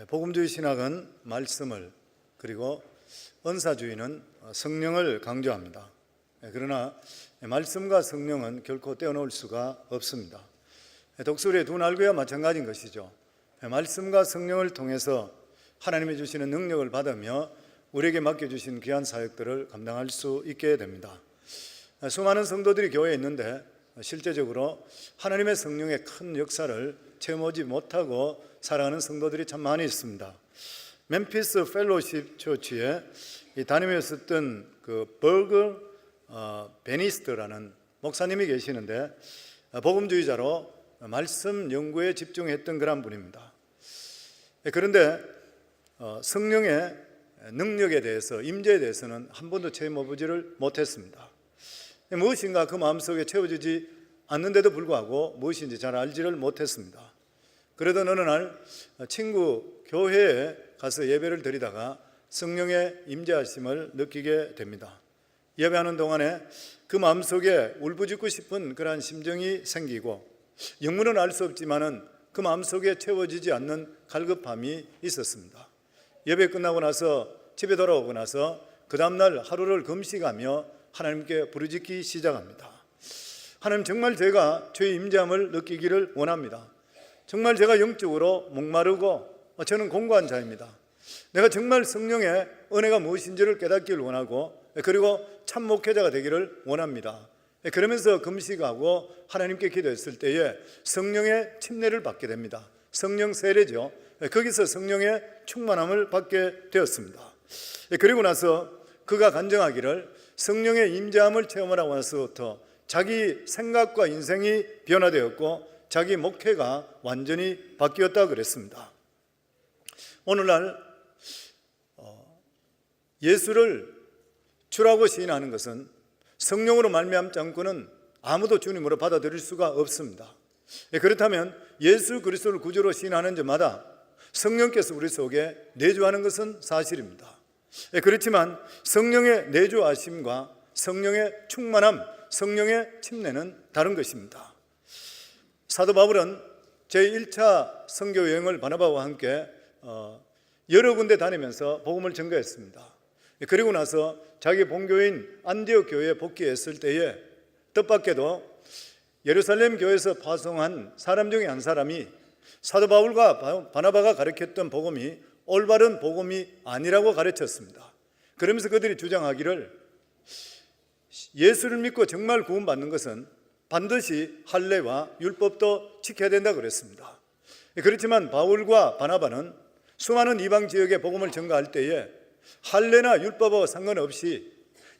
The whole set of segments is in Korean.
복음주의 신학은 말씀을, 그리고 은사주의는 성령을 강조합니다. 그러나 말씀과 성령은 결코 떼어놓을 수가 없습니다. 독수리의 두 날개와 마찬가지인 것이죠. 말씀과 성령을 통해서 하나님이 주시는 능력을 받으며 우리에게 맡겨주신 귀한 사역들을 감당할 수 있게 됩니다. 수많은 성도들이 교회에 있는데 실제적으로 하나님의 성령의 큰 역사를 체험하지 못하고 살아가는 성도들이 참 많이 있습니다. 멤피스 펠로십 처치에 담임에 있었던 그 버그 베니스트라는 목사님이 계시는데 복음주의자로 말씀 연구에 집중했던 그런 분입니다. 그런데 성령의 능력에 대해서, 임재에 대해서는 한 번도 체험해보지를 못했습니다. 무엇인가 그 마음속에 채워지지 않는데도 불구하고 무엇인지 잘 알지를 못했습니다. 그러던 어느 날 친구 교회에 가서 예배를 드리다가 성령의 임재하심을 느끼게 됩니다. 예배하는 동안에 그 마음속에 울부짖고 싶은 그러한 심정이 생기고, 영문은 알 수 없지만은 그 마음속에 채워지지 않는 갈급함이 있었습니다. 예배 끝나고 나서 집에 돌아오고 나서 그 다음날 하루를 금식하며 하나님께 부르짖기 시작합니다. 하나님, 정말 제가 주의 임재함을 느끼기를 원합니다. 정말 제가 영적으로 목마르고 저는 공고한 자입니다. 내가 정말 성령의 은혜가 무엇인지를 깨닫기를 원하고, 그리고 참 목회자가 되기를 원합니다. 그러면서 금식하고 하나님께 기도했을 때에 성령의 침례를 받게 됩니다. 성령 세례죠. 거기서 성령의 충만함을 받게 되었습니다. 그리고 나서 그가 간증하기를 성령의 임재함을 체험하고 나서부터 자기 생각과 인생이 변화되었고 자기 목회가 완전히 바뀌었다고 그랬습니다. 오늘날 예수를 주라고 시인하는 것은 성령으로 말미암지 않고는 아무도 주님으로 받아들일 수가 없습니다. 그렇다면 예수 그리스도를 구주로 시인하는 자마다 성령께서 우리 속에 내주하는 것은 사실입니다. 그렇지만 성령의 내주하심과 성령의 충만함, 성령의 침례는 다른 것입니다. 사도 바울은 제1차 선교 여행을 바나바와 함께 여러 군데 다니면서 복음을 전가했습니다. 그리고 나서 자기 본교인 안디옥 교회에 복귀했을 때에 뜻밖에도 예루살렘 교회에서 파송한 사람 중에 한 사람이 사도 바울과 바나바가 가르쳤던 복음이 올바른 복음이 아니라고 가르쳤습니다. 그러면서 그들이 주장하기를 예수를 믿고 정말 구원받는 것은 반드시 할례와 율법도 지켜야 된다 그랬습니다. 그렇지만 바울과 바나바는 수많은 이방 지역에 복음을 전가할 때에 할례나 율법과 상관없이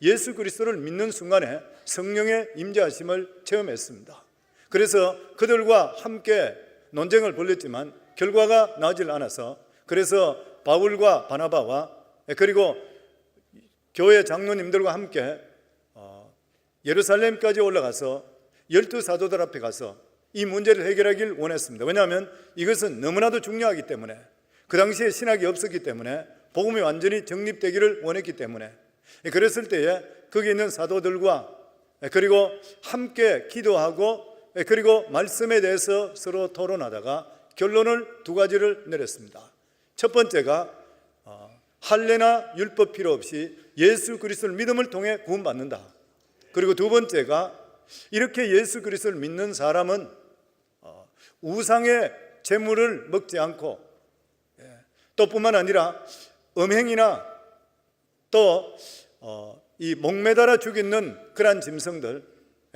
예수 그리스도를 믿는 순간에 성령의 임재하심을 체험했습니다. 그래서 그들과 함께 논쟁을 벌였지만 결과가 나오질 않아서, 그래서 바울과 바나바와 그리고 교회 장로님들과 함께 예루살렘까지 올라가서 12사도들 앞에 가서 이 문제를 해결하길 원했습니다. 왜냐하면 이것은 너무나도 중요하기 때문에, 그 당시에 신학이 없었기 때문에, 복음이 완전히 정립되기를 원했기 때문에, 그랬을 때에 거기 있는 사도들과 그리고 함께 기도하고 그리고 말씀에 대해서 서로 토론하다가 결론을 두 가지를 내렸습니다. 첫 번째가 할례나 율법 필요 없이 예수 그리스도를 믿음을 통해 구원받는다. 그리고 두 번째가 이렇게 예수 그리스도를 믿는 사람은 우상의 재물을 먹지 않고, 또 뿐만 아니라 음행이나 또 이 목매달아 죽이는 그러한 짐승들,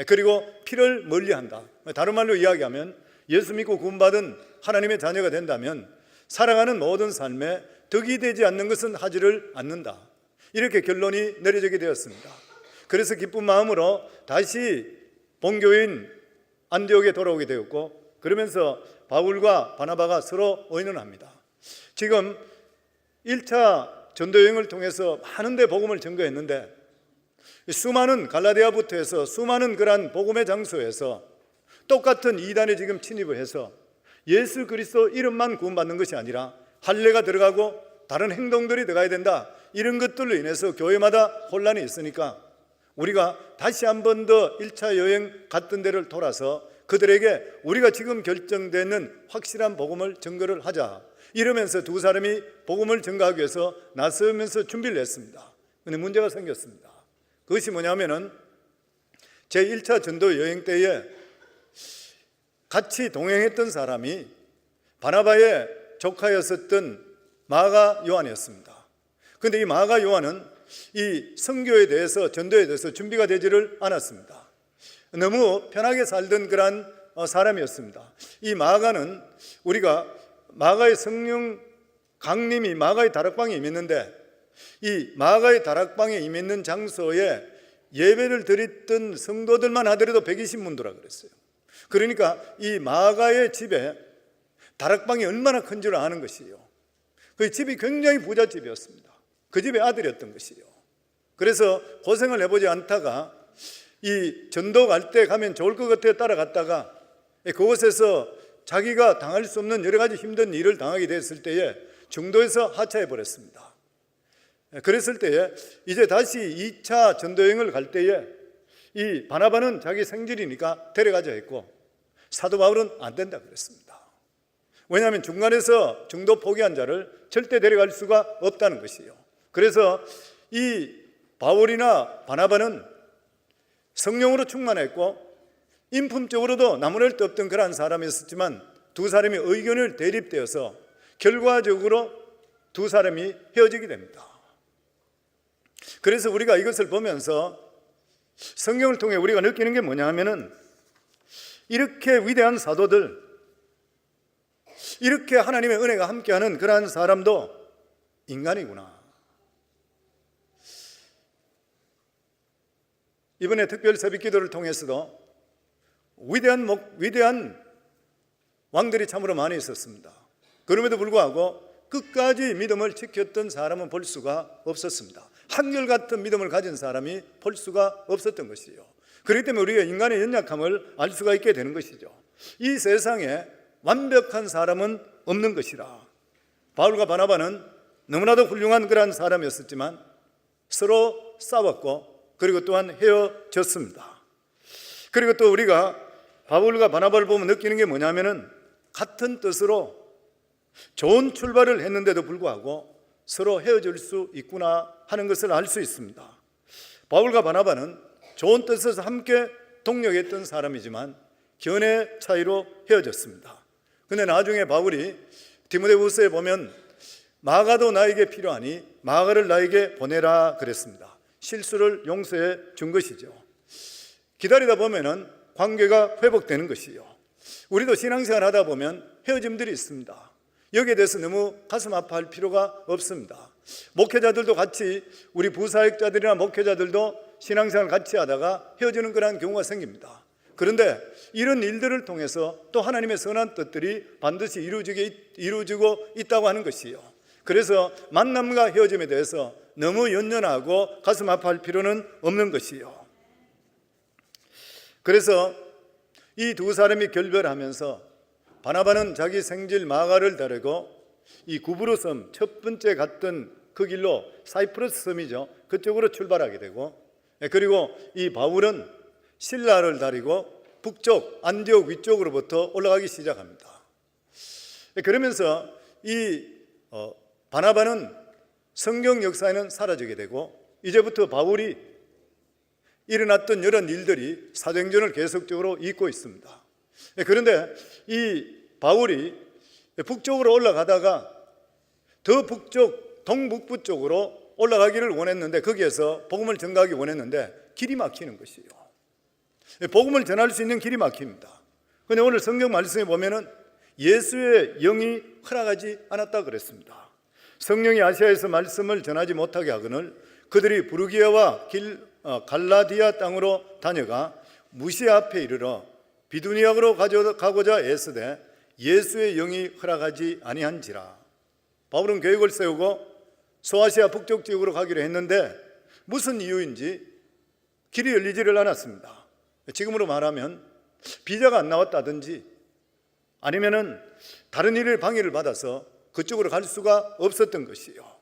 그리고 피를 멀리한다. 다른 말로 이야기하면 예수 믿고 구원받은 하나님의 자녀가 된다면 살아가는 모든 삶에 덕이 되지 않는 것은 하지를 않는다. 이렇게 결론이 내려지게 되었습니다. 그래서 기쁜 마음으로 다시 본교인 안디옥에 돌아오게 되었고, 그러면서 바울과 바나바가 서로 의논합니다. 지금 1차 전도여행을 통해서 많은 데 복음을 전거했는데, 수많은 갈라디아부터 해서 수많은 그러한 복음의 장소에서 똑같은 이단에 지금 침입을 해서 예수 그리스도 이름만 구원받는 것이 아니라 할례가 들어가고 다른 행동들이 들어가야 된다, 이런 것들로 인해서 교회마다 혼란이 있으니까 우리가 다시 한 번 더 1차 여행 갔던 데를 돌아서 그들에게 우리가 지금 결정되는 확실한 복음을 증거를 하자. 이러면서 두 사람이 복음을 증거하기 위해서 나서면서 준비를 했습니다. 그런데 문제가 생겼습니다. 그것이 뭐냐면은 제1차 전도 여행 때에 같이 동행했던 사람이 바나바의 조카였었던 마가 요한이었습니다. 그런데 이 마가 요한은 이 선교에 대해서, 전도에 대해서 준비가 되지를 않았습니다. 너무 편하게 살던 그런 사람이었습니다. 이 마가는 우리가 마가의 성령 강림이 마가의 다락방에 임했는데, 이 마가의 다락방에 임했는 장소에 예배를 드렸던 성도들만 하더라도 120문도라 그랬어요. 그러니까 이 마가의 집에 다락방이 얼마나 큰 줄 아는 것이요. 그 집이 굉장히 부잣집이었습니다. 그 집의 아들이었던 것이요. 그래서 고생을 해보지 않다가 이 전도 갈 때 가면 좋을 것 같아 따라갔다가 그곳에서 자기가 당할 수 없는 여러 가지 힘든 일을 당하게 됐을 때에 중도에서 하차해 버렸습니다. 그랬을 때에 이제 다시 2차 전도여행을 갈 때에 이 바나바는 자기 생질이니까 데려가자 했고, 사도 바울은 안 된다 그랬습니다. 왜냐하면 중간에서 중도 포기한 자를 절대 데려갈 수가 없다는 것이에요. 그래서 이 바울이나 바나바는 성령으로 충만했고 인품적으로도 나무랄 데 없던 그러한 사람이었지만 두 사람이 의견을 대립되어서 결과적으로 두 사람이 헤어지게 됩니다. 그래서 우리가 이것을 보면서 성경을 통해 우리가 느끼는 게 뭐냐 하면은, 이렇게 위대한 사도들, 이렇게 하나님의 은혜가 함께하는 그러한 사람도 인간이구나. 이번에 특별 새벽 기도를 통해서도 위대한 왕들이 참으로 많이 있었습니다. 그럼에도 불구하고 끝까지 믿음을 지켰던 사람은 볼 수가 없었습니다. 한결같은 믿음을 가진 사람이 볼 수가 없었던 것이죠. 그렇기 때문에 우리가 인간의 연약함을 알 수가 있게 되는 것이죠. 이 세상에 완벽한 사람은 없는 것이라. 바울과 바나바는 너무나도 훌륭한 그러한 사람이었었지만 서로 싸웠고, 그리고 또한 헤어졌습니다. 그리고 또 우리가 바울과 바나바를 보면 느끼는 게 뭐냐면은, 같은 뜻으로 좋은 출발을 했는데도 불구하고 서로 헤어질 수 있구나 하는 것을 알 수 있습니다. 바울과 바나바는 좋은 뜻에서 함께 동력했던 사람이지만 견해 차이로 헤어졌습니다. 근데 나중에 바울이 디모데후서에 보면 마가도 나에게 필요하니 마가를 나에게 보내라 그랬습니다. 실수를 용서해 준 것이죠. 기다리다 보면은 관계가 회복되는 것이요. 우리도 신앙생활 하다 보면 헤어짐들이 있습니다. 여기에 대해서 너무 가슴 아파할 필요가 없습니다. 목회자들도 같이, 우리 부사역자들이나 목회자들도 신앙생활 같이 하다가 헤어지는 그런 경우가 생깁니다. 그런데 이런 일들을 통해서 또 하나님의 선한 뜻들이 반드시 이루어지고 있다고 하는 것이요. 그래서 만남과 헤어짐에 대해서 너무 연연하고 가슴 아파할 필요는 없는 것이요. 그래서 이 두 사람이 결별하면서 바나바는 자기 생질 마가를 데리고 이 구브로 섬, 첫 번째 갔던 그 길로, 사이프러스 섬이죠, 그쪽으로 출발하게 되고, 그리고 이 바울은 실라를 다리고 북쪽 안디옥 위쪽으로부터 올라가기 시작합니다. 그러면서 이 바나바는 성경 역사에는 사라지게 되고, 이제부터 바울이 일어났던 이런 일들이 사도행전을 계속적으로 잇고 있습니다. 그런데 이 바울이 북쪽으로 올라가다가 더 북쪽, 동북부 쪽으로 올라가기를 원했는데, 거기에서 복음을 전가하기 원했는데 길이 막히는 것이에요. 복음을 전할 수 있는 길이 막힙니다. 그런데 오늘 성경 말씀에 보면은 예수의 영이 허락하지 않았다 그랬습니다. 성령이 아시아에서 말씀을 전하지 못하게 하거늘 그들이 부르기아와 갈라디아 땅으로 다녀가 무시아 앞에 이르러 비두니아로 가고자 애쓰되 예수의 영이 허락하지 아니한지라. 바울은 계획을 세우고 소아시아 북쪽 지역으로 가기로 했는데 무슨 이유인지 길이 열리지를 않았습니다. 지금으로 말하면 비자가 안 나왔다든지 아니면은 다른 일을 방해를 받아서 그쪽으로 갈 수가 없었던 것이요.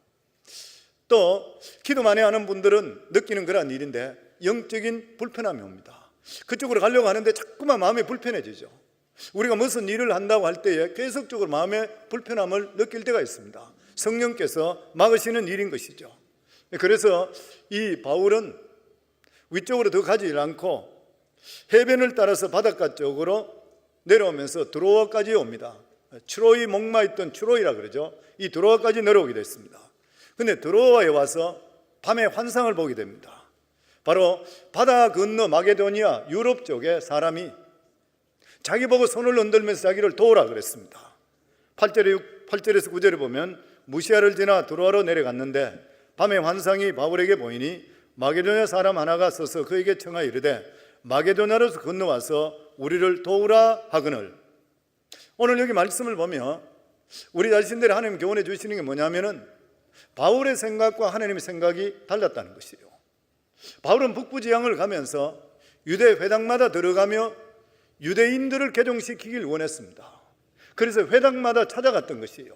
또 기도 많이 하는 분들은 느끼는 그런 일인데 영적인 불편함이 옵니다. 그쪽으로 가려고 하는데 자꾸만 마음이 불편해지죠. 우리가 무슨 일을 한다고 할 때에 계속적으로 마음의 불편함을 느낄 때가 있습니다. 성령께서 막으시는 일인 것이죠. 그래서 이 바울은 위쪽으로 더 가지 않고 해변을 따라서 바닷가 쪽으로 내려오면서 드로아까지 옵니다. 트로이 목마있던 트로이라 그러죠. 이 드로아까지 내려오게 됐습니다. 근데 드로아에 와서 밤에 환상을 보게 됩니다. 바로 바다 건너 마게도니아 유럽 쪽에 사람이 자기 보고 손을 흔들면서 자기를 도우라 그랬습니다. 8절에서 9절에 보면 무시아를 지나 드로아로 내려갔는데 밤에 환상이 바울에게 보이니 마게도냐 사람 하나가 서서 그에게 청하여 이르되 마게도냐로서 건너와서 우리를 도우라 하거늘. 오늘 여기 말씀을 보면 우리 자신들이 하나님 교훈해 주시는 게 뭐냐면은 바울의 생각과 하나님의 생각이 달랐다는 것이에요. 바울은 북부지향을 가면서 유대 회당마다 들어가며 유대인들을 개종시키길 원했습니다. 그래서 회당마다 찾아갔던 것이에요.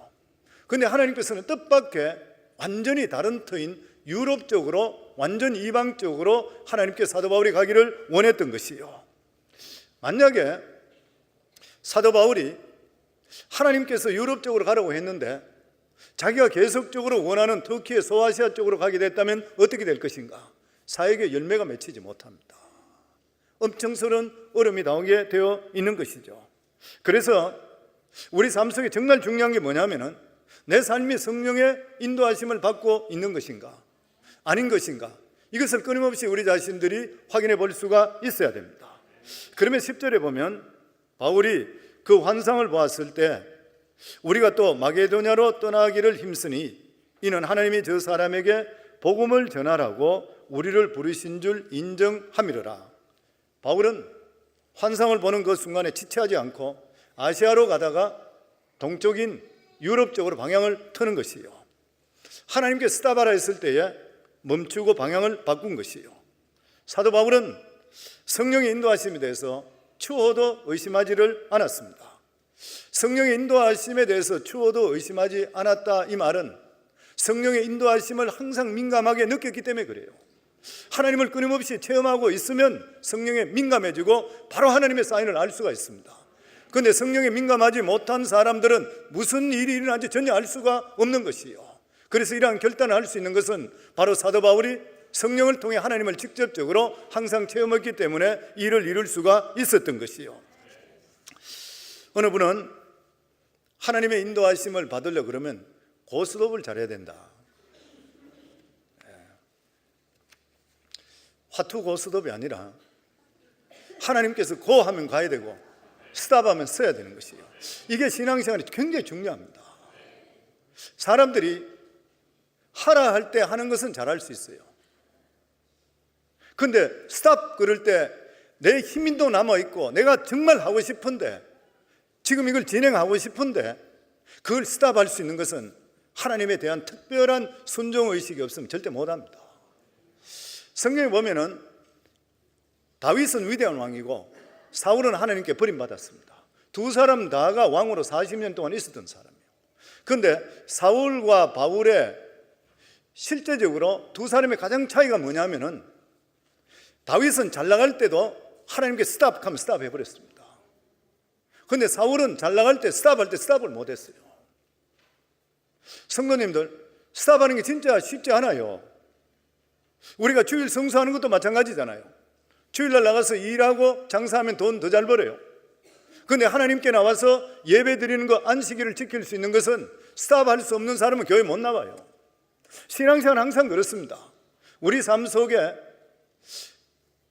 그런데 하나님께서는 뜻밖의 완전히 다른 터인 유럽 쪽으로, 완전 이방 쪽으로 하나님께 사도 바울이 가기를 원했던 것이에요. 만약에 사도 바울이 하나님께서 유럽 쪽으로 가라고 했는데 자기가 계속적으로 원하는 터키의 소아시아 쪽으로 가게 됐다면 어떻게 될 것인가? 사역에 열매가 맺히지 못합니다. 엄청스러운 어려움이 나오게 되어 있는 것이죠. 그래서 우리 삶 속에 정말 중요한 게 뭐냐면은 내 삶이 성령의 인도하심을 받고 있는 것인가 아닌 것인가, 이것을 끊임없이 우리 자신들이 확인해 볼 수가 있어야 됩니다. 그러면 10절에 보면 바울이 그 환상을 보았을 때 우리가 또 마게도냐로 떠나기를 힘쓰니 이는 하나님이 저 사람에게 복음을 전하라고 우리를 부르신 줄 인정함이로라. 바울은 환상을 보는 그 순간에 지체하지 않고 아시아로 가다가 동쪽인 유럽 쪽으로 방향을 트는 것이에요. 하나님께 스탑하라 했을 때에 멈추고 방향을 바꾼 것이에요. 사도 바울은 성령의 인도하심에 대해서 추호도 의심하지를 않았습니다. 성령의 인도하심에 대해서 추호도 의심하지 않았다, 이 말은 성령의 인도하심을 항상 민감하게 느꼈기 때문에 그래요. 하나님을 끊임없이 체험하고 있으면 성령에 민감해지고 바로 하나님의 사인을 알 수가 있습니다. 그런데 성령에 민감하지 못한 사람들은 무슨 일이 일어나는지 전혀 알 수가 없는 것이에요. 그래서 이러한 결단을 할 수 있는 것은 바로 사도 바울이 성령을 통해 하나님을 직접적으로 항상 체험했기 때문에 이를 이룰 수가 있었던 것이에요. 어느 분은 하나님의 인도하심을 받으려 그러면 고스톱을 잘해야 된다. 화투 고스톱이 아니라 하나님께서 고 하면 가야 되고 스탑하면 써야 되는 것이에요. 이게 신앙생활이 굉장히 중요합니다. 사람들이 하라 할 때 하는 것은 잘할 수 있어요. 그런데 스탑 그럴 때 내 힘도 남아있고 내가 정말 하고 싶은데 지금 이걸 진행하고 싶은데 그걸 스탑할 수 있는 것은 하나님에 대한 특별한 순종의식이 없으면 절대 못합니다. 성경에 보면은 다윗은 위대한 왕이고 사울은 하나님께 버림받았습니다. 두 사람 다가 왕으로 40년 동안 있었던 사람이에요. 그런데 사울과 바울의 실제적으로 두 사람의 가장 차이가 뭐냐면은 다윗은 잘 나갈 때도 하나님께 스탑하면 스탑 해버렸습니다. 그런데 사울은 잘 나갈 때 스탑할 때 스탑을 못했어요. 성도님들, 스탑하는 게 진짜 쉽지 않아요. 우리가 주일 성수하는 것도 마찬가지잖아요. 주일날 나가서 일하고 장사하면 돈 더 잘 벌어요. 그런데 하나님께 나와서 예배 드리는 거, 안식일을 지킬 수 있는 것은 스탑할 수 없는 사람은 교회 못 나가요. 신앙생활은 항상 그렇습니다. 우리 삶 속에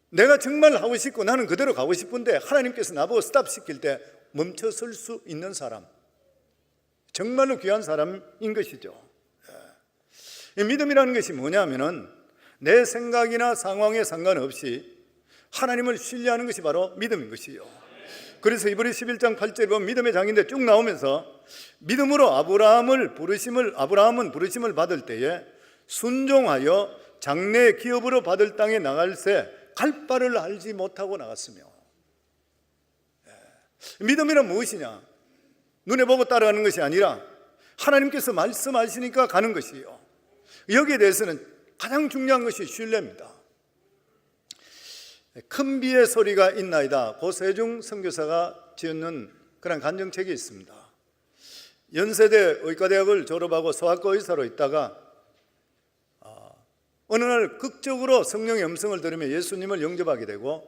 내가 정말 하고 싶고 나는 그대로 가고 싶은데 하나님께서 나보고 스탑시킬 때 멈춰 설 수 있는 사람, 정말로 귀한 사람인 것이죠. 이 믿음이라는 것이 뭐냐면은 내 생각이나 상황에 상관없이 하나님을 신뢰하는 것이 바로 믿음인 것이요. 그래서 이브리 11장 8절에 보면 믿음의 장인데 쭉 나오면서 믿음으로 아브라함은 부르심을 받을 때에 순종하여 장래의 기업으로 받을 땅에 나갈새 갈 바를 알지 못하고 나갔으며. 믿음이란 무엇이냐? 눈에 보고 따라가는 것이 아니라 하나님께서 말씀하시니까 가는 것이에요. 여기에 대해서는 가장 중요한 것이 신뢰입니다. 큰 비의 소리가 있나이다. 고세중 선교사가 지었는 그런 간증책이 있습니다. 연세대 의과대학을 졸업하고 소아과 의사로 있다가 어느 날 극적으로 성령의 음성을 들으며 예수님을 영접하게 되고,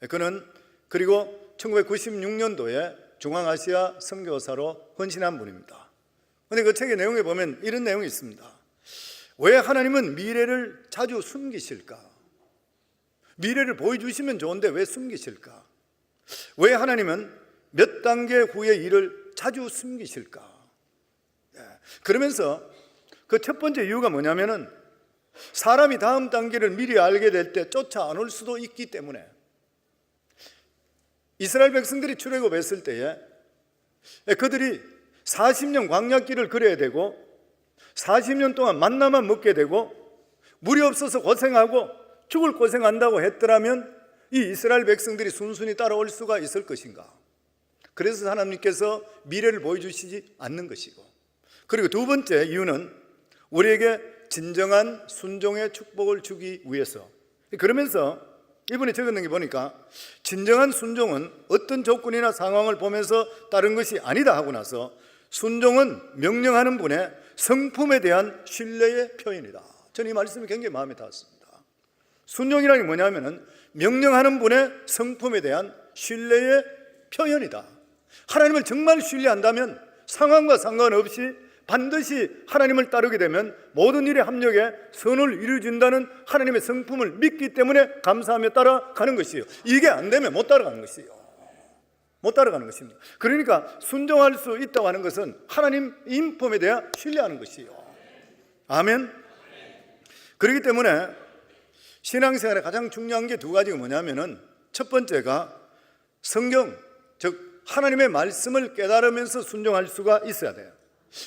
그는 그리고 1996년도에 중앙아시아 선교사로 헌신한 분입니다. 그런데 그 책의 내용에 보면 이런 내용이 있습니다. 왜 하나님은 미래를 자주 숨기실까? 미래를 보여주시면 좋은데 왜 숨기실까? 왜 하나님은 몇 단계 후의 일을 자주 숨기실까? 그러면서 그 첫 번째 이유가 뭐냐면은 사람이 다음 단계를 미리 알게 될 때 쫓아 안 올 수도 있기 때문에, 이스라엘 백성들이 출애굽했을 때에 그들이 40년 광야길을 걸어야 되고 40년 동안 만나만 먹게 되고 물이 없어서 고생하고 죽을 고생한다고 했더라면 이 이스라엘 백성들이 순순히 따라올 수가 있을 것인가? 그래서 하나님께서 미래를 보여주시지 않는 것이고, 그리고 두 번째 이유는 우리에게 진정한 순종의 축복을 주기 위해서. 그러면서 이분이 적은 게 보니까 진정한 순종은 어떤 조건이나 상황을 보면서 따른 것이 아니다 하고 나서 순종은 명령하는 분의 성품에 대한 신뢰의 표현이다. 저는 이 말씀이 굉장히 마음에 닿았습니다. 순종이라는 게 뭐냐면은 명령하는 분의 성품에 대한 신뢰의 표현이다. 하나님을 정말 신뢰한다면 상황과 상관없이 반드시 하나님을 따르게 되면 모든 일에 합력해 선을 이루어진다는 하나님의 성품을 믿기 때문에 감사하며 따라가는 것이에요. 이게 안 되면 못 따라가는 것이에요. 못 따라가는 것입니다. 그러니까 순종할 수 있다고 하는 것은 하나님 인품에 대한 신뢰하는 것이에요. 아멘. 그렇기 때문에 신앙생활에 가장 중요한 게 두 가지가 뭐냐면은, 첫 번째가 성경, 즉 하나님의 말씀을 깨달으면서 순종할 수가 있어야 돼요.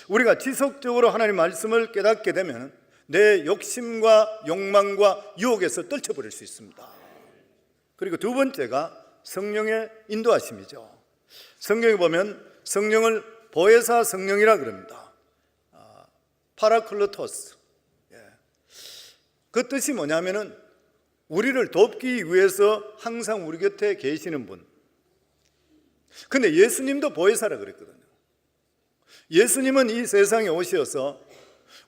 우리가 지속적으로 하나님의 말씀을 깨닫게 되면 내 욕심과 욕망과 유혹에서 떨쳐버릴 수 있습니다. 그리고 두 번째가 성령의 인도하심이죠. 성경에 보면 성령을 보혜사 성령이라 그럽니다. 파라클로토스. 그 뜻이 뭐냐면은 우리를 돕기 위해서 항상 우리 곁에 계시는 분. 근데 예수님도 보혜사라 그랬거든요. 예수님은 이 세상에 오셔서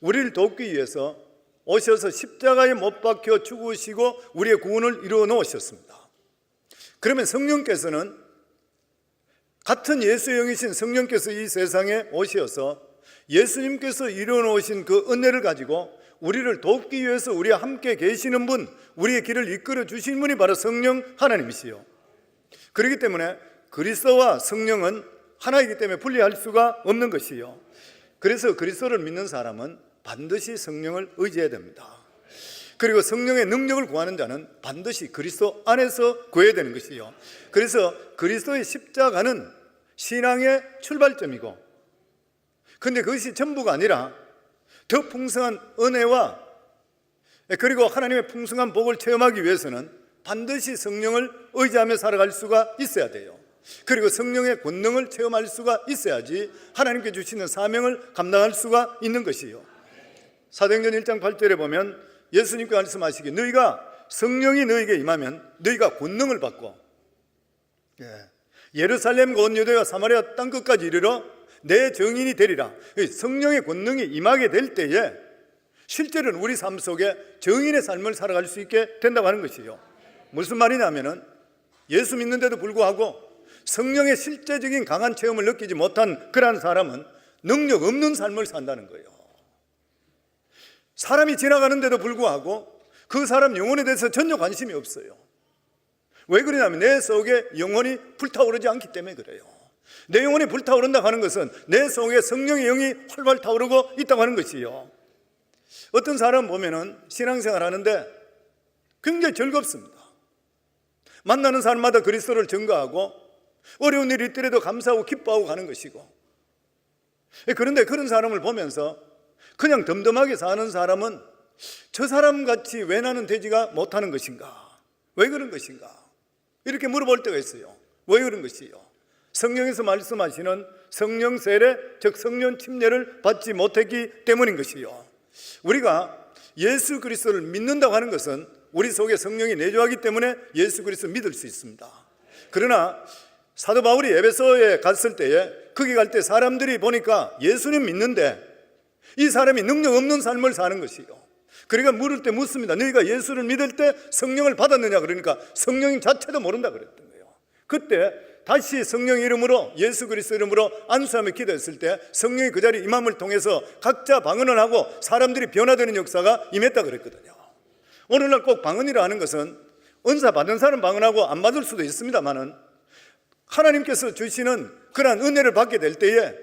우리를 돕기 위해서 오셔서 십자가에 못 박혀 죽으시고 우리의 구원을 이루어 놓으셨습니다. 그러면 성령께서는, 같은 예수의 영이신 성령께서 이 세상에 오셔서 예수님께서 이루어 놓으신 그 은혜를 가지고 우리를 돕기 위해서 우리와 함께 계시는 분, 우리의 길을 이끌어 주신 분이 바로 성령 하나님이시요. 그렇기 때문에 그리스도와 성령은 하나이기 때문에 분리할 수가 없는 것이요. 그래서 그리스도를 믿는 사람은 반드시 성령을 의지해야 됩니다. 그리고 성령의 능력을 구하는 자는 반드시 그리스도 안에서 구해야 되는 것이요. 그래서 그리스도의 십자가는 신앙의 출발점이고, 근데 그것이 전부가 아니라 더 풍성한 은혜와 그리고 하나님의 풍성한 복을 체험하기 위해서는 반드시 성령을 의지하며 살아갈 수가 있어야 돼요. 그리고 성령의 권능을 체험할 수가 있어야지 하나님께 주시는 사명을 감당할 수가 있는 것이요. 사도행전 1장 8절에 보면 예수님께 말씀하시기에 너희가 성령이 너희에게 임하면 너희가 권능을 받고 예루살렘과 온 유대와 사마리아 땅끝까지 이르러 내 증인이 되리라. 성령의 권능이 임하게 될 때에 실제로는 우리 삶 속에 증인의 삶을 살아갈 수 있게 된다고 하는 것이요. 무슨 말이냐면은 예수 믿는데도 불구하고 성령의 실제적인 강한 체험을 느끼지 못한 그러한 사람은 능력 없는 삶을 산다는 거예요. 사람이 지나가는데도 불구하고 그 사람 영혼에 대해서 전혀 관심이 없어요. 왜 그러냐면 내 속에 영혼이 불타오르지 않기 때문에 그래요. 내 영혼이 불타오른다고 하는 것은 내 속에 성령의 영이 활발 타오르고 있다고 하는 것이요. 어떤 사람 보면은 신앙생활 하는데 굉장히 즐겁습니다. 만나는 사람마다 그리스도를 증거하고 어려운 일이 있더라도 감사하고 기뻐하고 가는 것이고, 그런데 그런 사람을 보면서 그냥 덤덤하게 사는 사람은 저 사람같이 왜 나는 되지가 못하는 것인가? 왜 그런 것인가? 이렇게 물어볼 때가 있어요. 왜 그런 것이요? 성령에서 말씀하시는 성령 세례, 즉 성령 침례를 받지 못했기 때문인 것이요. 우리가 예수 그리스도를 믿는다고 하는 것은 우리 속에 성령이 내주하기 때문에 예수 그리스도를 믿을 수 있습니다. 그러나 사도 바울이 에베소에 갔을 때에 거기 갈 때 사람들이 보니까 예수님 믿는데 이 사람이 능력 없는 삶을 사는 것이요. 그러니까 물을 때 묻습니다. 너희가 예수를 믿을 때 성령을 받았느냐? 그러니까 성령님 자체도 모른다 그랬던 거예요. 그때 다시 성령 이름으로, 예수 그리스도 이름으로 안수하며 기도했을 때 성령이 그 자리에 임함을 통해서 각자 방언을 하고 사람들이 변화되는 역사가 임했다 그랬거든요. 오늘날 꼭 방언이라 하는 것은 은사 받은 사람 방언하고 안 받을 수도 있습니다만은 하나님께서 주시는 그러한 은혜를 받게 될 때에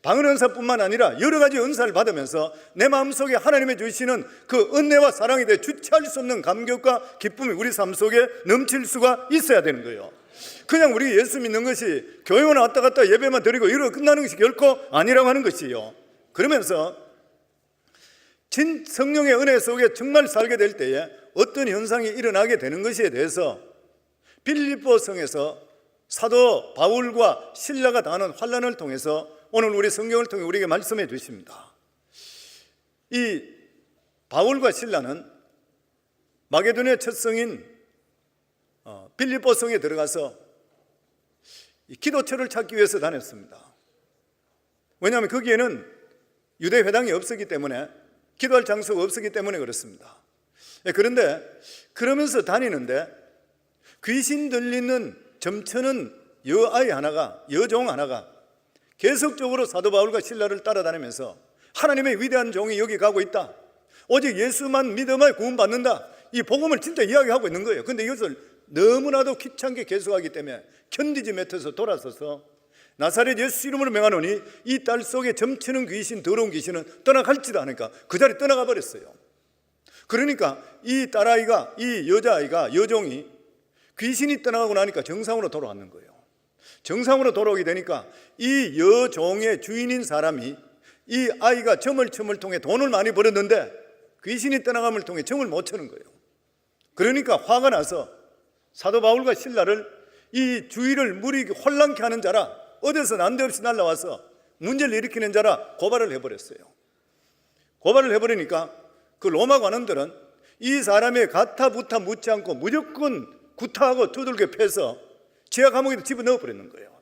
방언 은사뿐만 아니라 여러 가지 은사를 받으면서 내 마음속에 하나님의 주시는 그 은혜와 사랑에 대해 주체할 수 없는 감격과 기쁨이 우리 삶 속에 넘칠 수가 있어야 되는 거예요. 그냥 우리 예수 믿는 것이 교회만 왔다 갔다 예배만 드리고 이러고 끝나는 것이 결코 아니라고 하는 것이요. 그러면서 진 성령의 은혜 속에 정말 살게 될 때에 어떤 현상이 일어나게 되는 것에 대해서 빌립보성에서 사도 바울과 실라가 당하는 환난을 통해서 오늘 우리 성경을 통해 우리에게 말씀해 주십니다. 이 바울과 실라는 마게도니아 첫 성인 빌립보성에 들어가서 기도처를 찾기 위해서 다녔습니다. 왜냐하면 거기에는 유대 회당이 없었기 때문에, 기도할 장소가 없었기 때문에 그렇습니다. 그런데 그러면서 다니는데 귀신 들리는 점쳐는 여종 하나가 계속적으로 사도 바울과 실라를 따라다니면서 하나님의 위대한 종이 여기 가고 있다, 오직 예수만 믿으면 구원받는다, 이 복음을 진짜 이야기하고 있는 거예요. 그런데 이것을 너무나도 귀찮게 계속하기 때문에 견디지 못해서 돌아서서 나사렛 예수 이름으로 명하노니 이 딸 속에 점치는 귀신, 더러운 귀신은 떠나갈지도 않으니까 그 자리 떠나가 버렸어요. 그러니까 이 딸아이가, 이 여자아이가, 여종이 귀신이 떠나가고 나니까 정상으로 돌아왔는 거예요. 정상으로 돌아오게 되니까 이 여종의 주인인 사람이 이 아이가 점을 통해 돈을 많이 벌었는데 귀신이 떠나감을 통해 점을 못 쳐는 거예요. 그러니까 화가 나서 사도 바울과 실라를 이 주위를 물이 혼란케 하는 자라, 어디서 난데없이 날라와서 문제를 일으키는 자라 고발을 해버렸어요. 고발을 해버리니까 그 로마 관원들은 이 사람의 가타부타 묻지 않고 무조건 구타하고 두들겨 패서 지하 감옥에 집어넣어 버리는 거예요.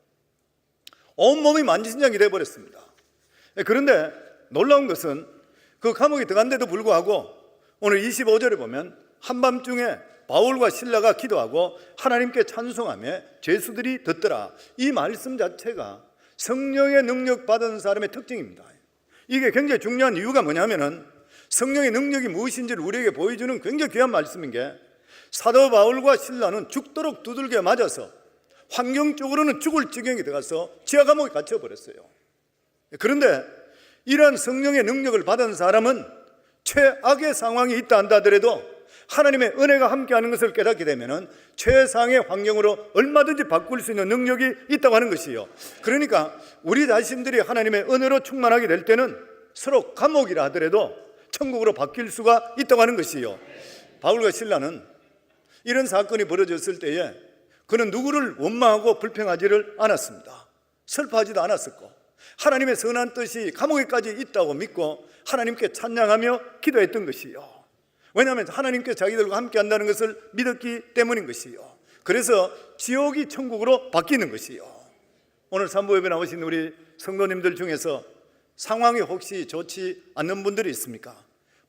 온몸이 만지신장이 되어버렸습니다. 그런데 놀라운 것은 그 감옥에 들어간데도 불구하고 오늘 25절에 보면 한밤중에 바울과 실라가 기도하고 하나님께 찬송하며 죄수들이 듣더라. 이 말씀 자체가 성령의 능력 받은 사람의 특징입니다. 이게 굉장히 중요한 이유가 뭐냐면은 성령의 능력이 무엇인지를 우리에게 보여주는 굉장히 귀한 말씀인 게, 사도 바울과 실라는 죽도록 두들겨 맞아서 환경적으로는 죽을 지경에 들어가서 지하 감옥에 갇혀버렸어요. 그런데 이러한 성령의 능력을 받은 사람은 최악의 상황이 있다 한다 하더라도 하나님의 은혜가 함께하는 것을 깨닫게 되면 최상의 환경으로 얼마든지 바꿀 수 있는 능력이 있다고 하는 것이요. 그러니까 우리 자신들이 하나님의 은혜로 충만하게 될 때는 서로 감옥이라 하더라도 천국으로 바뀔 수가 있다고 하는 것이요. 바울과 실라는 이런 사건이 벌어졌을 때에 그는 누구를 원망하고 불평하지를 않았습니다. 슬퍼하지도 않았었고 하나님의 선한 뜻이 감옥에까지 있다고 믿고 하나님께 찬양하며 기도했던 것이요. 왜냐하면 하나님께서 자기들과 함께 한다는 것을 믿었기 때문인 것이요. 그래서 지옥이 천국으로 바뀌는 것이요. 오늘 산부예배 나오신 우리 성도님들 중에서 상황이 혹시 좋지 않는 분들이 있습니까?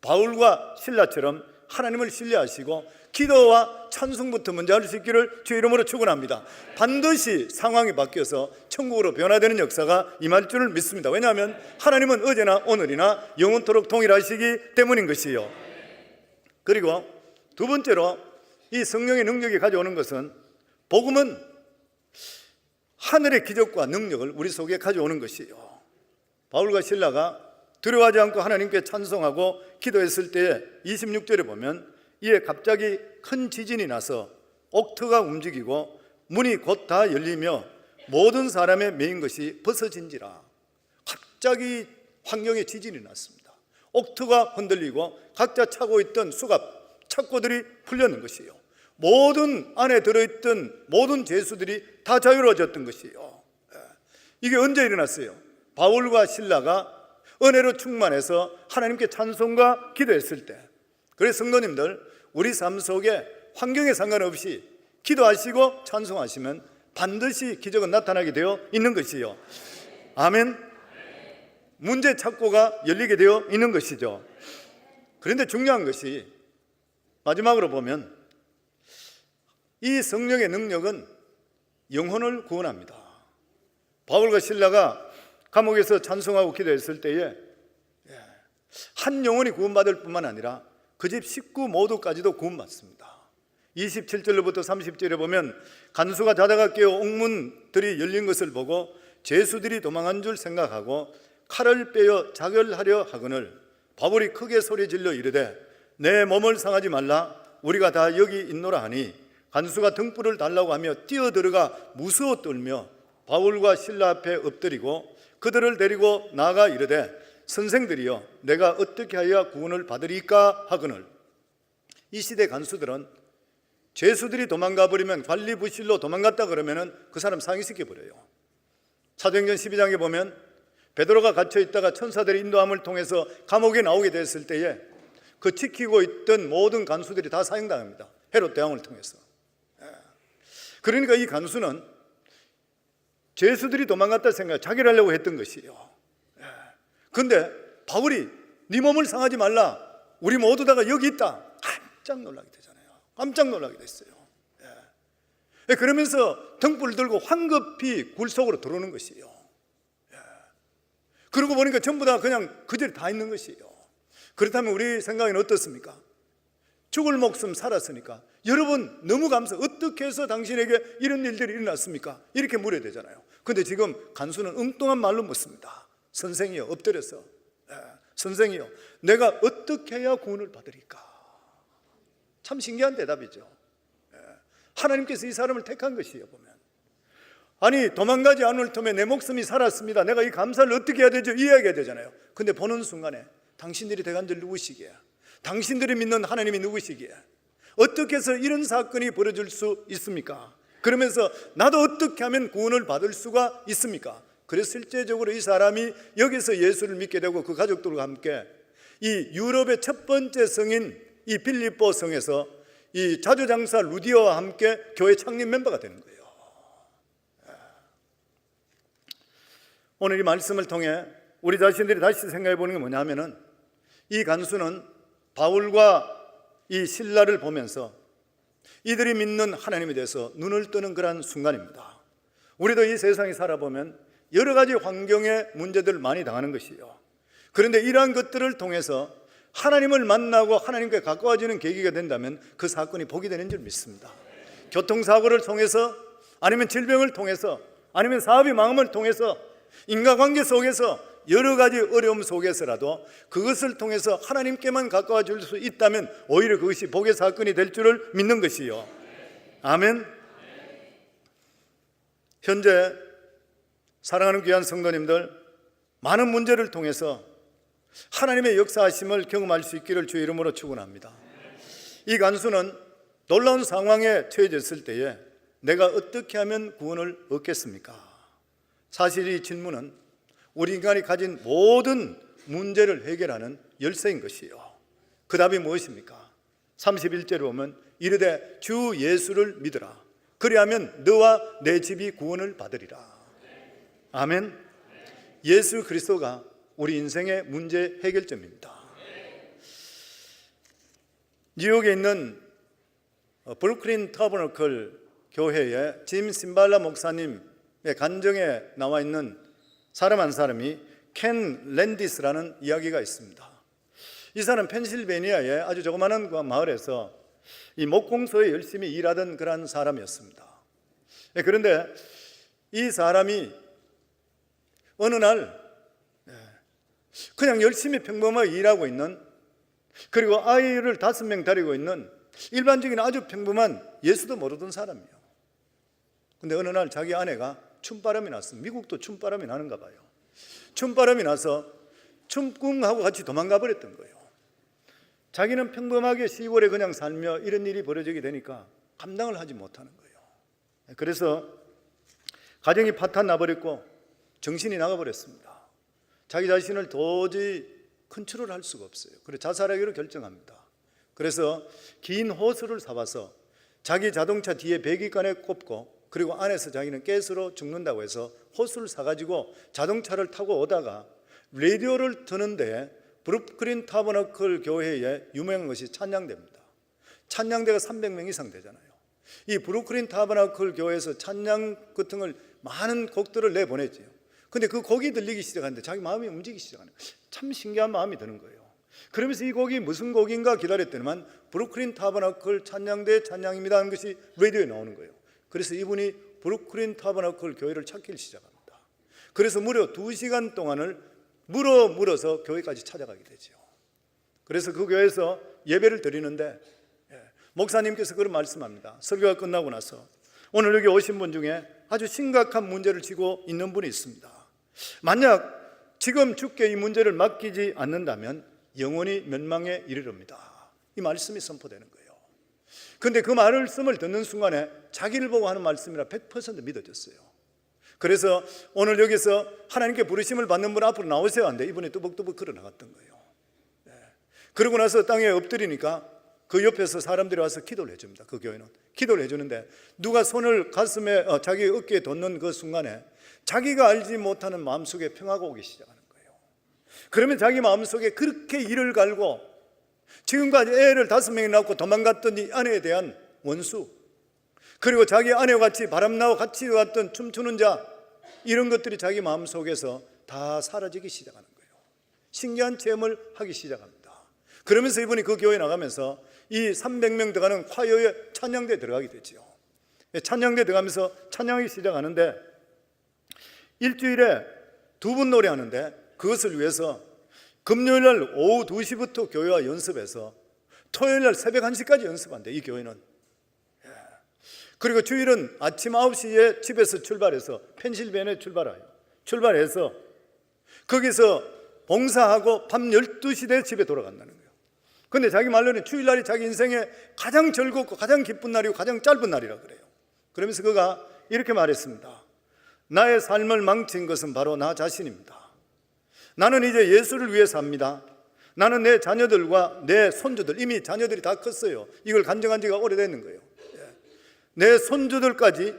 바울과 실라처럼 하나님을 신뢰하시고 기도와 찬송부터 먼저 할 수 있기를 주의 이름으로 축원합니다. 반드시 상황이 바뀌어서 천국으로 변화되는 역사가 임할 줄을 믿습니다. 왜냐하면 하나님은 어제나 오늘이나 영원토록 동일하시기 때문인 것이요. 그리고 두 번째로 이 성령의 능력이 가져오는 것은, 복음은 하늘의 기적과 능력을 우리 속에 가져오는 것이에요. 바울과 실라가 두려워하지 않고 하나님께 찬송하고 기도했을 때 26절에 보면 이에 갑자기 큰 지진이 나서 옥토가 움직이고 문이 곧 다 열리며 모든 사람의 메인 것이 벗어진지라. 갑자기 환경에 지진이 났습니다. 옥토가 흔들리고 각자 차고 있던 수갑, 착고들이 풀렸는 것이에요. 모든 안에 들어있던 모든 죄수들이 다 자유로워졌던 것이에요. 이게 언제 일어났어요? 바울과 실라가 은혜로 충만해서 하나님께 찬송과 기도했을 때. 그래서 성도님들, 우리 삶 속에 환경에 상관없이 기도하시고 찬송하시면 반드시 기적은 나타나게 되어 있는 것이요. 아멘. 문제 창고가 열리게 되어 있는 것이죠. 그런데 중요한 것이 마지막으로 보면 이 성령의 능력은 영혼을 구원합니다. 바울과 실라가 감옥에서 찬송하고 기도했을 때에 한 영혼이 구원받을 뿐만 아니라 그 집 식구 모두까지도 구원받습니다. 27절로부터 30절에 보면 간수가 자다가 깨어 옥문들이 열린 것을 보고 죄수들이 도망한 줄 생각하고 칼을 빼어 자결하려 하거늘 바울이 크게 소리질러 이르되 내 몸을 상하지 말라 우리가 다 여기 있노라 하니 간수가 등불을 달라고 하며 뛰어들어가 무서워 떨며 바울과 실라 앞에 엎드리고 그들을 데리고 나아가 이르되 선생들이여 내가 어떻게 하여 구원을 받으리까 하거늘 이 시대 간수들은 죄수들이 도망가 버리면 관리 부실로 도망갔다 그러면 그 사람 상기시켜 버려요. 사도행전 12장에 보면 베드로가 갇혀 있다가 천사들의 인도함을 통해서 감옥에 나오게 됐을 때에 그 지키고 있던 모든 간수들이 다 사형당합니다. 헤롯 대왕을 통해서. 그러니까 이 간수는 죄수들이 도망갔다 생각 자기를 하려고 했던 것이에요. 그런데 바울이 네 몸을 상하지 말라 우리 모두 다가 여기 있다 깜짝 놀라게 되잖아요. 깜짝 놀라게 됐어요. 그러면서 등불을 들고 황급히 굴 속으로 들어오는 것이에요. 그러고 보니까 전부 다 그냥 그 자리에 다 있는 것이에요. 그렇다면 우리 생각에는 어떻습니까? 죽을 목숨 살았으니까 여러분 너무 감사해요. 어떻게 해서 당신에게 이런 일들이 일어났습니까? 이렇게 물어야 되잖아요. 그런데 지금 간수는 엉뚱한 말로 묻습니다. 선생이요 엎드려서 선생이요 내가 어떻게 해야 구원을 받으리까? 참 신기한 대답이죠. 하나님께서 이 사람을 택한 것이에요. 보면 아니 도망가지 않을 터에 내 목숨이 살았습니다. 내가 이 감사를 어떻게 해야 되죠? 이해하게 되잖아요. 근데 보는 순간에 당신들이 대간절 누구시기에 당신들이 믿는 하나님이 누구시기에 어떻게 해서 이런 사건이 벌어질 수 있습니까? 그러면서 나도 어떻게 하면 구원을 받을 수가 있습니까? 그래서 실제적으로 이 사람이 여기서 예수를 믿게 되고 그 가족들과 함께 이 유럽의 첫 번째 성인 이 빌립보 성에서 이 자주장사 루디오와 함께 교회 창립 멤버가 되는 거예요. 오늘 이 말씀을 통해 우리 자신들이 다시 생각해 보는 게 뭐냐 하면은 이 간수는 바울과 이 실라를 보면서 이들이 믿는 하나님에 대해서 눈을 뜨는 그런 순간입니다. 우리도 이 세상에 살아보면 여러 가지 환경의 문제들을 많이 당하는 것이에요. 그런데 이러한 것들을 통해서 하나님을 만나고 하나님께 가까워지는 계기가 된다면 그 사건이 복이 되는 줄 믿습니다. 교통사고를 통해서 아니면 질병을 통해서 아니면 사업이 망함을 통해서 인간관계 속에서 여러 가지 어려움 속에서라도 그것을 통해서 하나님께만 가까워질 수 있다면 오히려 그것이 복의 사건이 될 줄을 믿는 것이요. 아멘. 현재 사랑하는 귀한 성도님들, 많은 문제를 통해서 하나님의 역사하심을 경험할 수 있기를 주의 이름으로 축원합니다. 이 간수는 놀라운 상황에 처해졌을 때에 내가 어떻게 하면 구원을 얻겠습니까? 사실 이 질문은 우리 인간이 가진 모든 문제를 해결하는 열쇠인 것이요. 그 답이 무엇입니까? 31절에 보면 이르되 주 예수를 믿으라. 그리하면 너와 내 집이 구원을 받으리라. 아멘. 예수 그리스도가 우리 인생의 문제 해결점입니다. 뉴욕에 있는 브루클린 터버너클 교회의 짐 심발라 목사님의 간정에 나와 있는 사람 한 사람이 켄 랜디스라는 이야기가 있습니다. 이 사람 펜실베니아의 아주 조그마한 마을에서 이 목공소에 열심히 일하던 그런 사람이었습니다. 그런데 이 사람이 어느 날 그냥 열심히 평범하게 일하고 있는, 그리고 아이를 5명 데리고 있는 일반적인 아주 평범한 예수도 모르던 사람이에요. 근데 어느 날 자기 아내가 춤바람이 났습니다. 미국도 춤바람이 나는가 봐요. 춤바람이 나서 춤궁하고 같이 도망가 버렸던 거예요. 자기는 평범하게 시골에 그냥 살며 이런 일이 벌어지게 되니까 감당을 하지 못하는 거예요. 그래서 가정이 파탄 나버렸고 정신이 나가버렸습니다. 자기 자신을 도저히 컨트롤할 수가 없어요. 그래서 자살하기로 결정합니다. 그래서 긴 호스를 사와서 자기 자동차 뒤에 배기관에 꼽고, 그리고 안에서 자기는 가스로 죽는다고 해서 호스를 사가지고 자동차를 타고 오다가 라디오를 트는데 브루클린 타버너클 교회에 유명한 것이 찬양대입니다. 찬양대가 300명 이상 되잖아요. 이 브루클린 타버너클 교회에서 찬양 같은 걸 많은 곡들을 내보냈죠. 근데 그 곡이 들리기 시작하는데 자기 마음이 움직이기 시작하는 거예요. 참 신기한 마음이 드는 거예요. 그러면서 이 곡이 무슨 곡인가 기다렸더니만 브루클린 타버너클 찬양대 찬양입니다 하는 것이 라디오에 나오는 거예요. 그래서 이분이 브루클린 타버너클 교회를 찾기를 시작합니다. 그래서 무려 2시간 동안을 물어서 교회까지 찾아가게 되죠. 그래서 그 교회에서 예배를 드리는데 목사님께서 그런 말씀합니다. 설교가 끝나고 나서 오늘 여기 오신 분 중에 아주 심각한 문제를 지고 있는 분이 있습니다. 만약 지금 주께 이 문제를 맡기지 않는다면 영원히 멸망에 이르릅니다. 이 말씀이 선포되는 거예요. 그런데 그 말씀을 듣는 순간에 자기를 보고 하는 말씀이라 100% 믿어졌어요. 그래서 오늘 여기서 하나님께 부르심을 받는 분 앞으로 나오세요 하는데 이분이 뚜벅뚜벅 걸어 나갔던 거예요. 그러고 나서 땅에 엎드리니까 그 옆에서 사람들이 와서 기도를 해줍니다. 그 교회는 기도를 해주는데 누가 손을 가슴에 자기 어깨에 뒀는 그 순간에 자기가 알지 못하는 마음속에 평화가 오기 시작하는 거예요. 그러면 자기 마음속에 그렇게 이를 갈고 지금까지 애를 5명이 낳고 도망갔던 이 아내에 대한 원수, 그리고 자기 아내와 같이 바람나고 같이 왔던 춤추는 자, 이런 것들이 자기 마음속에서 다 사라지기 시작하는 거예요. 신기한 체험을 하기 시작합니다. 그러면서 이분이 그 교회에 나가면서 이 300명 들어가는 콰이어의 찬양대에 들어가게 되죠. 찬양대에 들어가면서 찬양이 시작하는데 일주일에 2번 노래하는데 그것을 위해서 금요일날 오후 2시부터 교회와 연습해서 토요일날 새벽 1시까지 연습한대, 이 교회는. 그리고 주일은 아침 9시에 집에서 출발해서 펜실베니아에 출발해서 거기서 봉사하고 밤 12시 대 집에 돌아간다는 거예요. 근데 자기 말로는 주일날이 자기 인생에 가장 즐겁고 가장 기쁜 날이고 가장 짧은 날이라고 그래요. 그러면서 그가 이렇게 말했습니다. 나의 삶을 망친 것은 바로 나 자신입니다. 나는 이제 예수를 위해 삽니다. 나는 내 자녀들과 내 손주들, 이미 자녀들이 다 컸어요. 이걸 간증한 지가 오래됐는 거예요. 내 손주들까지,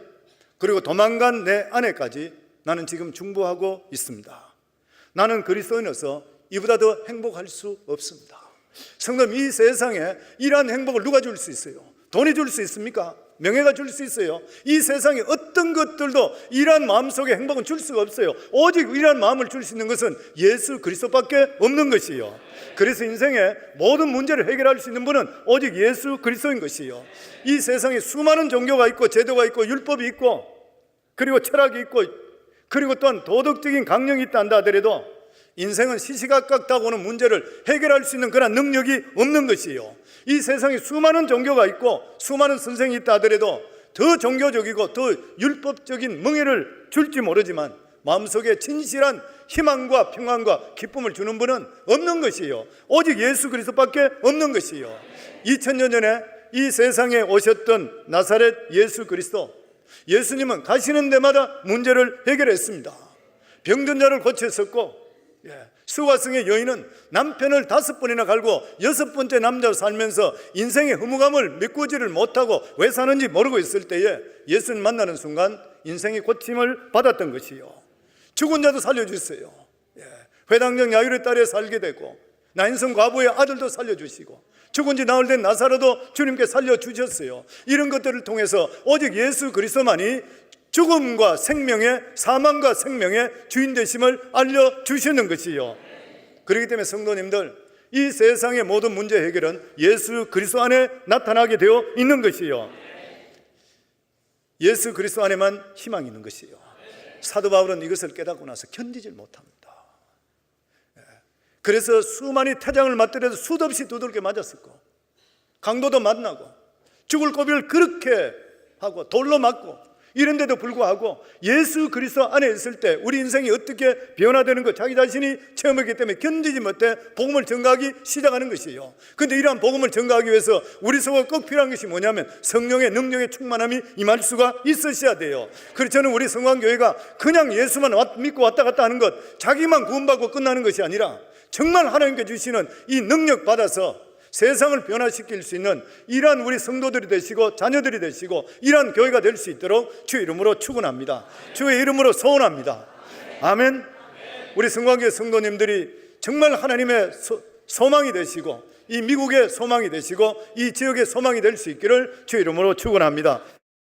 그리고 도망간 내 아내까지 나는 지금 중보하고 있습니다. 나는 그리스도인으로서 이보다 더 행복할 수 없습니다. 성도님, 이 세상에 이러한 행복을 누가 줄 수 있어요? 돈이 줄 수 있습니까? 명예가 줄 수 있어요? 이 세상에 어떤 것들도 이러한 마음속에 행복은 줄 수가 없어요. 오직 이러한 마음을 줄 수 있는 것은 예수 그리스도밖에 없는 것이요. 그래서 인생의 모든 문제를 해결할 수 있는 분은 오직 예수 그리스도인 것이요. 이 세상에 수많은 종교가 있고 제도가 있고 율법이 있고 그리고 철학이 있고 그리고 또한 도덕적인 강령이 있다 한다 하더라도 인생은 시시각각 다가오는 문제를 해결할 수 있는 그런 능력이 없는 것이에요. 이 세상에 수많은 종교가 있고 수많은 선생이 있다 하더라도 더 종교적이고 더 율법적인 멍해를 줄지 모르지만 마음속에 진실한 희망과 평안과 기쁨을 주는 분은 없는 것이에요. 오직 예수 그리스도밖에 없는 것이에요. 2000년 전에 이 세상에 오셨던 나사렛 예수 그리스도, 예수님은 가시는 데마다 문제를 해결했습니다. 병든 자를 고쳤었고 수화성의 여인은 남편을 5번이나 갈고 6번째 남자로 살면서 인생의 허무감을 메꾸지를 못하고 왜 사는지 모르고 있을 때에 예수님 만나는 순간 인생의 고침을 받았던 것이요. 죽은 자도 살려주세요. 회당장 야이로의 딸에 살게 되고 나인성 과부의 아들도 살려주시고 죽은 지 나흘 된 나사로도 주님께 살려주셨어요. 이런 것들을 통해서 오직 예수 그리스도만이 죽음과 생명의, 사망과 생명의 주인 되심을 알려주시는 것이요. 그렇기 때문에 성도님들, 이 세상의 모든 문제 해결은 예수 그리스도 안에 나타나게 되어 있는 것이요. 예수 그리스도 안에만 희망이 있는 것이요. 사도 바울은 이것을 깨닫고 나서 견디질 못합니다. 그래서 수많이 태장을 맞더라도 수도 없이 두들겨 맞았었고 강도도 만나고 죽을 고비를 그렇게 하고 돌로 맞고 이런데도 불구하고 예수 그리스도 안에 있을 때 우리 인생이 어떻게 변화되는 것 자기 자신이 체험했기 때문에 견디지 못해 복음을 전가하기 시작하는 것이에요. 그런데 이러한 복음을 전가하기 위해서 우리 속에 꼭 필요한 것이 뭐냐면 성령의 능력의 충만함이 임할 수가 있으셔야 돼요. 그래서 저는 우리 성광교회가 그냥 예수만 믿고 왔다 갔다 하는 것, 자기만 구원받고 끝나는 것이 아니라 정말 하나님께 주시는 이 능력 받아서 세상을 변화시킬 수 있는 이러한 우리 성도들이 되시고 자녀들이 되시고 이러한 교회가 될 수 있도록 주의 이름으로 축원합니다. 주의 이름으로 소원합니다. 아멘. 우리 성광교회 성도님들이 정말 하나님의 소망이 되시고 이 미국의 소망이 되시고 이 지역의 소망이 될 수 있기를 주의 이름으로 축원합니다.